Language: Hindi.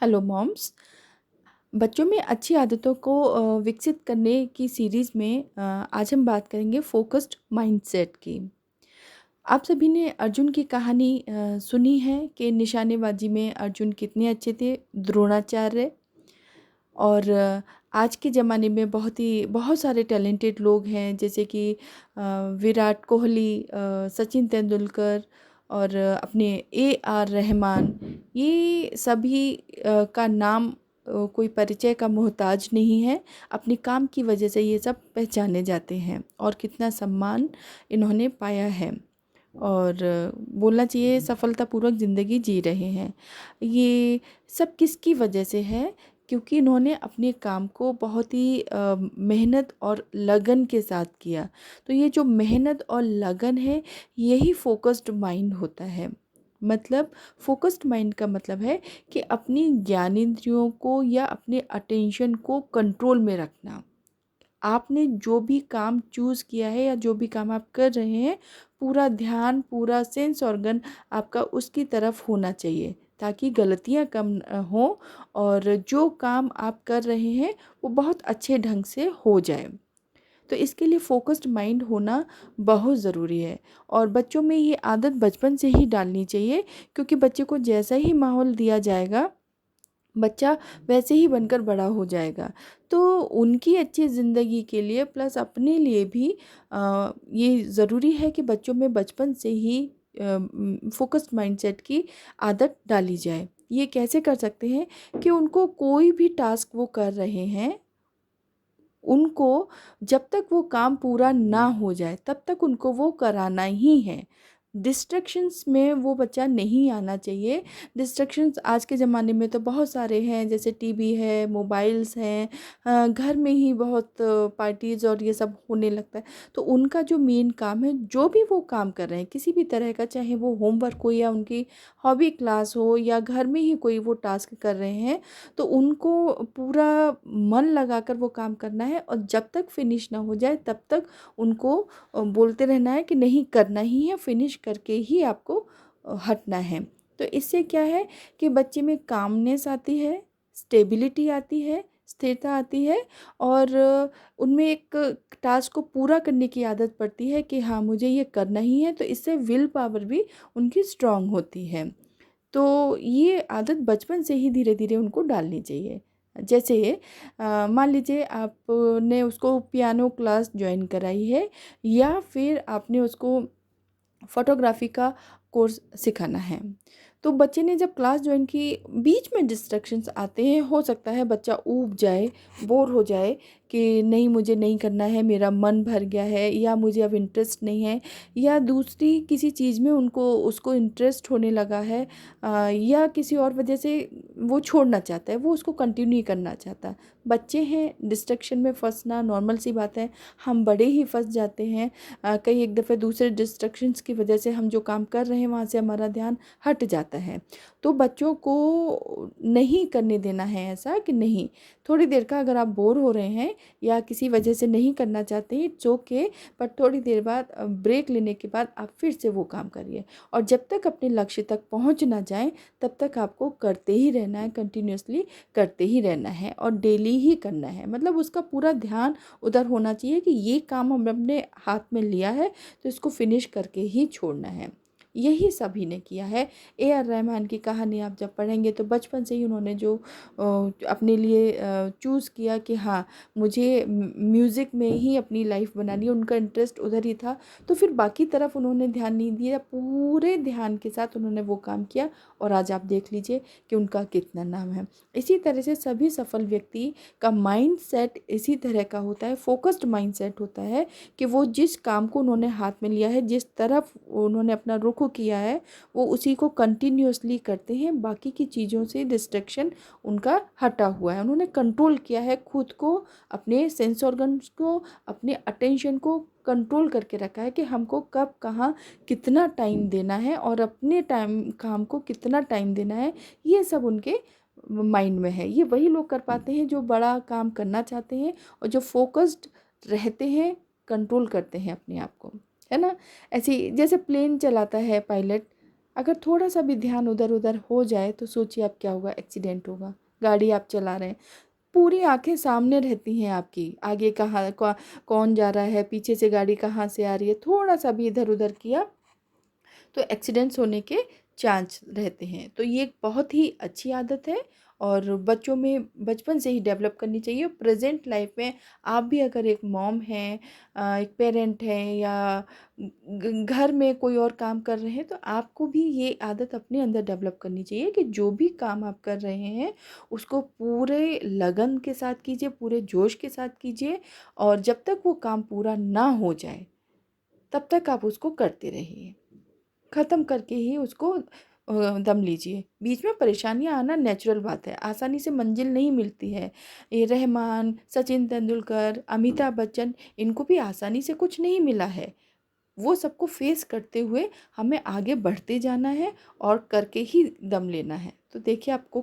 Hello moms. बच्चों में अच्छी आदतों को विकसित करने की सीरीज़ में आज हम बात करेंगे फोकस्ड माइंडसेट की। आप सभी ने अर्जुन की कहानी सुनी है कि निशानेबाजी में अर्जुन कितने अच्छे थे, द्रोणाचार्य। और आज के ज़माने में बहुत सारे टैलेंटेड लोग हैं, जैसे कि विराट कोहली, सचिन तेंदुलकर और अपने AR रहमान। ये सभी का नाम कोई परिचय का मोहताज नहीं है। अपने काम की वजह से ये सब पहचाने जाते हैं और कितना सम्मान इन्होंने पाया है। और बोलना चाहिए सफलतापूर्वक ज़िंदगी जी रहे हैं। ये सब किसकी वजह से है? क्योंकि इन्होंने अपने काम को बहुत ही मेहनत और लगन के साथ किया। तो ये जो मेहनत और लगन है, यही फोकस्ड माइंड होता है। मतलब फोकस्ड माइंड का मतलब है कि अपनी ज्ञानेंद्रियों को या अपने अटेंशन को कंट्रोल में रखना। आपने जो भी काम चूज़ किया है या जो भी काम आप कर रहे हैं, पूरा ध्यान, पूरा सेंस ऑर्गन आपका उसकी तरफ होना चाहिए, ताकि गलतियाँ कम हों और जो काम आप कर रहे हैं वो बहुत अच्छे ढंग से हो जाए। तो इसके लिए फोकस्ड माइंड होना बहुत ज़रूरी है और बच्चों में ये आदत बचपन से ही डालनी चाहिए, क्योंकि बच्चे को जैसा ही माहौल दिया जाएगा, बच्चा वैसे ही बनकर बड़ा हो जाएगा। तो उनकी अच्छी ज़िंदगी के लिए प्लस अपने लिए भी ये ज़रूरी है कि बच्चों में बचपन से ही फोकस्ड माइंडसेट की आदत डाली जाए। ये कैसे कर सकते हैं कि उनको कोई भी टास्क वो कर रहे हैं, उनको जब तक वो काम पूरा ना हो जाए तब तक उनको वो कराना ही है। डिस्ट्रैक्शंस में वो बच्चा नहीं आना चाहिए। डिस्ट्रैक्शंस आज के ज़माने में तो बहुत सारे हैं, जैसे टीवी है, मोबाइल्स हैं, घर में ही बहुत पार्टीज़ और ये सब होने लगता है। तो उनका जो मेन काम है, जो भी वो काम कर रहे हैं किसी भी तरह का, चाहे वो होमवर्क हो या उनकी हॉबी क्लास हो या घर में ही कोई वो टास्क कर रहे हैं, तो उनको पूरा मन लगाकर वो काम करना है और जब तक फिनिश ना हो जाए तब तक उनको बोलते रहना है कि नहीं, करना ही है, फिनिश करके ही आपको हटना है। तो इससे क्या है कि बच्चे में कामनेस आती है, स्टेबिलिटी आती है, स्थिरता आती है और उनमें एक टास्क को पूरा करने की आदत पड़ती है कि हाँ, मुझे ये करना ही है। तो इससे विल पावर भी उनकी स्ट्रांग होती है। तो ये आदत बचपन से ही धीरे-धीरे उनको डालनी चाहिए। जैसे मान लीजिए आपने उसको पियानो क्लास जॉइन कराई है या फिर आपने उसको फ़ोटोग्राफ़ी का कोर्स सिखाना है। तो बच्चे ने जब क्लास जॉइन की, बीच में डिस्ट्रैक्शंस आते हैं, हो सकता है बच्चा ऊब जाए, बोर हो जाए कि नहीं, मुझे नहीं करना है, मेरा मन भर गया है या मुझे अब इंटरेस्ट नहीं है या दूसरी किसी चीज़ में उनको उसको इंटरेस्ट होने लगा है, या किसी और वजह से वो छोड़ना चाहता है, वो उसको कंटिन्यू नहीं करना चाहता। बच्चे हैं, डिस्ट्रैक्शन में फँसना नॉर्मल सी बात है, हम बड़े ही फँस जाते हैं। कई एक दफ़े दूसरे डिस्ट्रैक्शंस की वजह से हम जो काम कर रहे हैं वहाँ से हमारा ध्यान हट जाता है। तो बच्चों को नहीं करने देना है ऐसा कि नहीं, थोड़ी देर का अगर आप बोर हो रहे हैं या किसी वजह से नहीं करना चाहते हैं, इट्स ओके, बट थोड़ी देर बाद ब्रेक लेने के बाद आप फिर से वो काम करिए और जब तक अपने लक्ष्य तक पहुँच ना जाएँ तब तक आपको करते ही रहना है, कंटिन्यूअसली करते ही रहना है और डेली ही करना है। मतलब उसका पूरा ध्यान उधर होना चाहिए कि ये काम हम अपने हाथ में लिया है तो इसको फिनिश करके ही छोड़ना है। यही सभी ने किया है। AR रहमान की कहानी आप जब पढ़ेंगे तो बचपन से ही उन्होंने जो अपने लिए चूज़ किया कि हाँ, मुझे म्यूज़िक में ही अपनी लाइफ बनानी है, उनका इंटरेस्ट उधर ही था, तो फिर बाकी तरफ उन्होंने ध्यान नहीं दिया, पूरे ध्यान के साथ उन्होंने वो काम किया और आज आप देख लीजिए कि उनका कितना नाम है। इसी तरह से सभी सफल व्यक्ति का माइंड सेट इसी तरह का होता है, फोकस्ड माइंड सेट होता है कि वो जिस काम को उन्होंने हाथ में लिया है, जिस तरफ उन्होंने अपना रुख किया है, वो उसी को कंटिन्यूअसली करते हैं। बाकी की चीज़ों से डिस्ट्रैक्शन उनका हटा हुआ है, उन्होंने कंट्रोल किया है खुद को, अपने सेंस ऑर्गन्स को, अपने अटेंशन को कंट्रोल करके रखा है कि हमको कब कहाँ कितना टाइम देना है और अपने टाइम काम को कितना टाइम देना है। ये सब उनके माइंड में है। ये वही लोग कर पाते हैं जो बड़ा काम करना चाहते हैं और जो फोकस्ड रहते हैं, कंट्रोल करते हैं अपने आप को, है ना? ऐसे ही जैसे प्लेन चलाता है पायलट, अगर थोड़ा-सा भी ध्यान उधर-उधर हो जाए तो सोचिए अब क्या होगा, एक्सीडेंट होगा। गाड़ी आप चला रहे हैं, पूरी आँखें सामने रहती हैं आपकी, आगे कहाँ कौन जा रहा है, पीछे से गाड़ी कहाँ से आ रही है, थोड़ा-सा भी इधर-उधर किया तो एक्सीडेंट्स होने के चांस रहते हैं। तो ये एक बहुत ही अच्छी आदत है और बच्चों में बचपन से ही डेवलप करनी चाहिए। प्रेज़ेंट लाइफ़ में आप भी अगर एक मॉम हैं, एक पेरेंट हैं या घर में कोई और काम कर रहे हैं, तो आपको भी ये आदत अपने अंदर डेवलप करनी चाहिए कि जो भी काम आप कर रहे हैं, उसको पूरे लगन के साथ कीजिए, पूरे जोश के साथ कीजिए और जब तक वो काम पूरा ना हो जाए, तब तक आप उसको करते रहिए। ख़त्म करके ही उसको दम लीजिए। बीच में परेशानियाँ आना नेचुरल बात है, आसानी से मंज़िल नहीं मिलती है। ये रहमान, सचिन तेंदुलकर, अमिताभ बच्चन इनको भी आसानी से कुछ नहीं मिला है। वो सबको फ़ेस करते हुए हमें आगे बढ़ते जाना है और करके ही दम लेना है। तो देखिए आपको